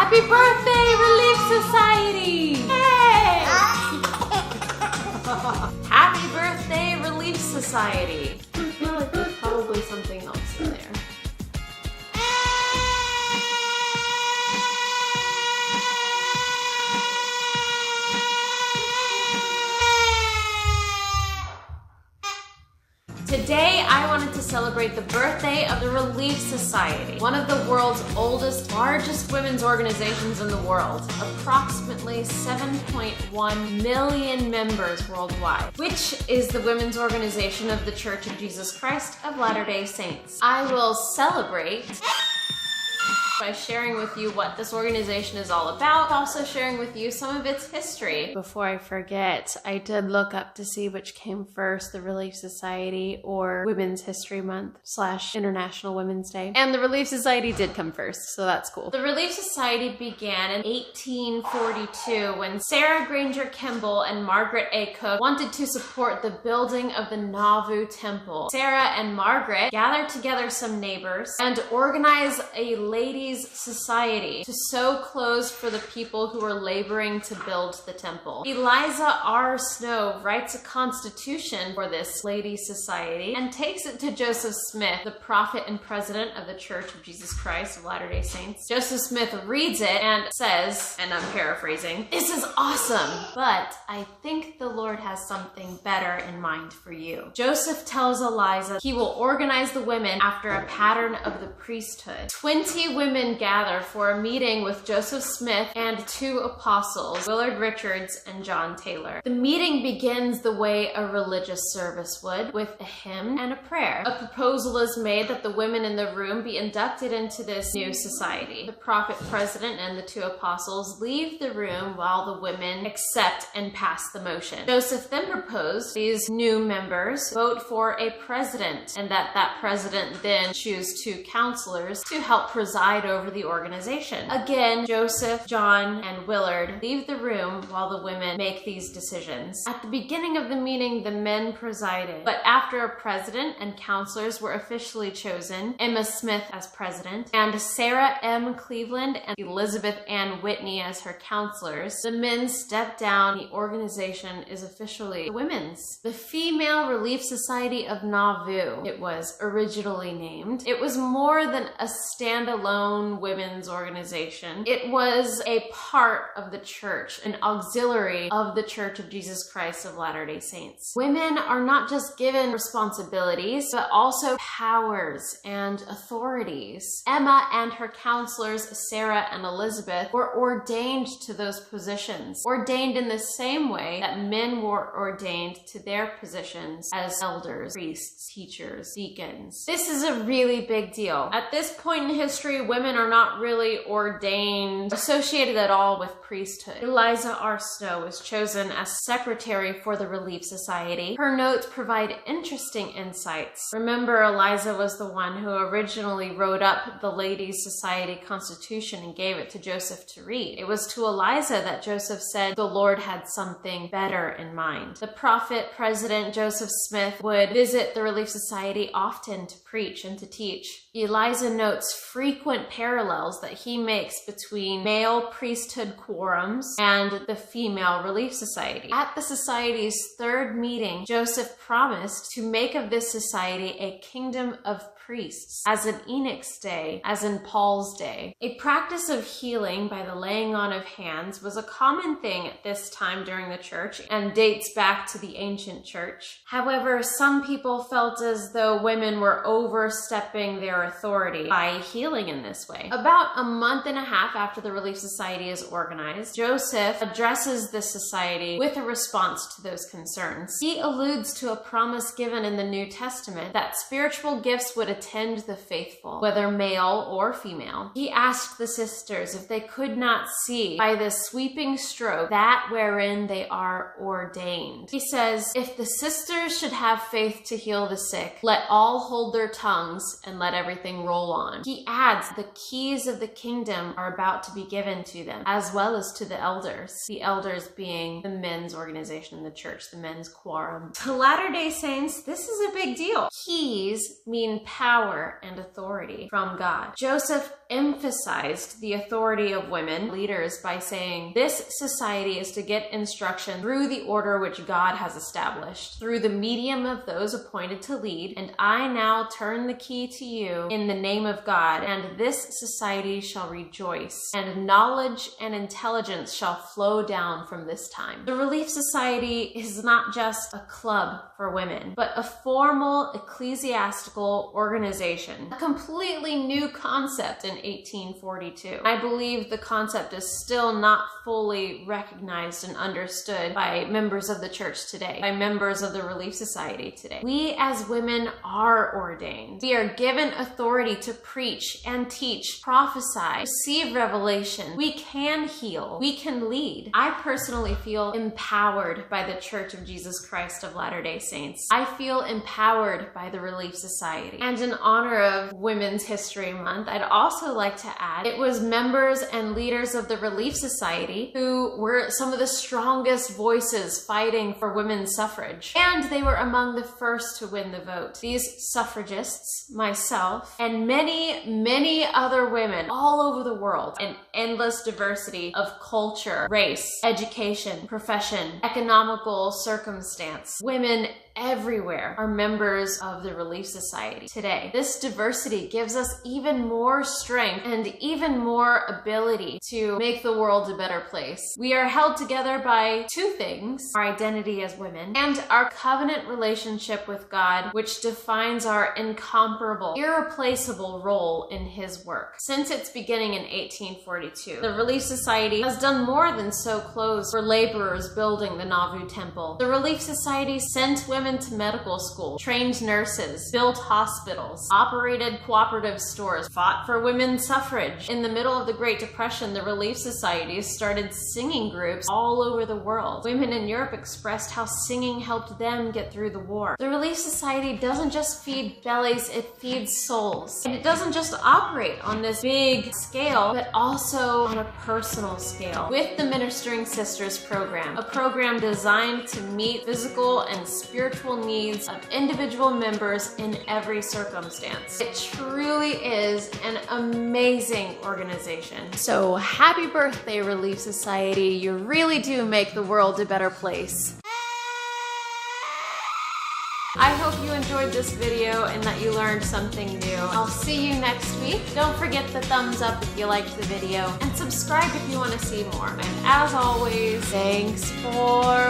Happy birthday, Relief Society! Hey! Happy birthday, Relief Society. I feel like there's probably something else in there. Today, I wanted to celebrate the birthday of the Relief Society, one of the world's oldest, largest women's organizations in the world. Approximately 7.1 million members worldwide, which is the women's organization of the Church of Jesus Christ of Latter-day Saints. I will celebrate by sharing with you what this organization is all about, also sharing with you some of its history. Before I forget, I did look up to see which came first, the Relief Society or Women's History Month / International Women's Day. And the Relief Society did come first, so that's cool. The Relief Society began in 1842 when Sarah Granger Kimball and Margaret A. Cook wanted to support the building of the Nauvoo Temple. Sarah and Margaret gathered together some neighbors and organized a ladies' society to sew clothes for the people who were laboring to build the temple. Eliza R. Snow writes a constitution for this ladies' society and takes it to Joseph Smith, the prophet and president of the Church of Jesus Christ of Latter-day Saints. Joseph Smith reads it and says, and I'm paraphrasing, "This is awesome, but I think the Lord has something better in mind for you." Joseph tells Eliza he will organize the women after a pattern of the priesthood. 20 women gather for a meeting with Joseph Smith and 2 apostles, Willard Richards and John Taylor. The meeting begins the way a religious service would, with a hymn and a prayer. A proposal is made that the women in the room be inducted into this new society. The prophet president and the 2 apostles leave the room while the women accept and pass the motion. Joseph then proposed these new members vote for a president, and that president then choose 2 counselors to help preside over the organization. Again, Joseph, John, and Willard leave the room while the women make these decisions. At the beginning of the meeting, the men presided, but after a president and counselors were officially chosen, Emma Smith as president, and Sarah M. Cleveland and Elizabeth Ann Whitney as her counselors, the men stepped down. The organization is officially the women's. The Female Relief Society of Nauvoo, it was originally named. It was more than a standalone women's organization. It was a part of the church, an auxiliary of the Church of Jesus Christ of Latter-day Saints. Women are not just given responsibilities, but also powers and authorities. Emma and her counselors, Sarah and Elizabeth, were ordained to those positions, ordained in the same way that men were ordained to their positions as elders, priests, teachers, deacons. This is a really big deal. At this point in history, women are not really ordained, associated at all with priesthood. Eliza R. Snow was chosen as secretary for the Relief Society. Her notes provide interesting insights. Remember, Eliza was the one who originally wrote up the Ladies' Society Constitution and gave it to Joseph to read. It was to Eliza that Joseph said the Lord had something better in mind. The prophet president Joseph Smith would visit the Relief Society often to preach and to teach. Eliza notes frequent parallels that he makes between male priesthood quorums and the Female Relief Society. At the society's 3rd meeting, Joseph promised to make of this society a kingdom of priests, as in Enoch's day, as in Paul's day. A practice of healing by the laying on of hands was a common thing at this time during the church and dates back to the ancient church. However, some people felt as though women were overstepping their authority by healing in this way. About a month and a half after the Relief Society is organized, Joseph addresses the society with a response to those concerns. He alludes to a promise given in the New Testament that spiritual gifts would attend the faithful, whether male or female. He asked the sisters if they could not see by this sweeping stroke that wherein they are ordained. He says, if the sisters should have faith to heal the sick, let all hold their tongues and let everything roll on. He adds the keys of the kingdom are about to be given to them, as well as to the elders being the men's organization in the church, the men's quorum. To Latter-day Saints, this is a big deal. Keys mean power power and authority from God. Joseph emphasized the authority of women leaders by saying, this society is to get instruction through the order which God has established, through the medium of those appointed to lead, and I now turn the key to you in the name of God, and this society shall rejoice, and knowledge and intelligence shall flow down from this time. The Relief Society is not just a club for women, but a formal ecclesiastical organization, a completely new concept in 1842. I believe the concept is still not fully recognized and understood by members of the church today, by members of the Relief Society today. We as women are ordained. We are given authority to preach and teach, prophesy, receive revelation. We can heal. We can lead. I personally feel empowered by the Church of Jesus Christ of Latter-day Saints. I feel empowered by the Relief Society. And in honor of Women's History Month, I'd also like to add, it was members and leaders of the Relief Society who were some of the strongest voices fighting for women's suffrage. And they were among the first to win the vote. These suffragists, myself, and many other women all over the world, an endless diversity of culture, race, education, profession, economical circumstance. Women everywhere are members of the Relief Society today. This diversity gives us even more strength and even more ability to make the world a better place. We are held together by two things: our identity as women and our covenant relationship with God, which defines our incomparable, irreplaceable role in His work. Since its beginning in 1842, the Relief Society has done more than sew clothes for laborers building the Nauvoo Temple. The Relief Society sent women to medical school, trained nurses, built hospitals, operated cooperative stores, fought for women's suffrage. In the middle of the Great Depression, the Relief Society started singing groups all over the world. Women in Europe expressed how singing helped them get through the war. The Relief Society doesn't just feed bellies, it feeds souls. And it doesn't just operate on this big scale, but also on a personal scale with the Ministering Sisters program, a program designed to meet physical and spiritual needs of individual members in every circumstance. It truly is an amazing organization. So happy birthday, Relief Society. You really do make the world a better place. I hope you enjoyed this video and that you learned something new. I'll see you next week. Don't forget the thumbs up if you liked the video, and subscribe if you want to see more. And as always, thanks for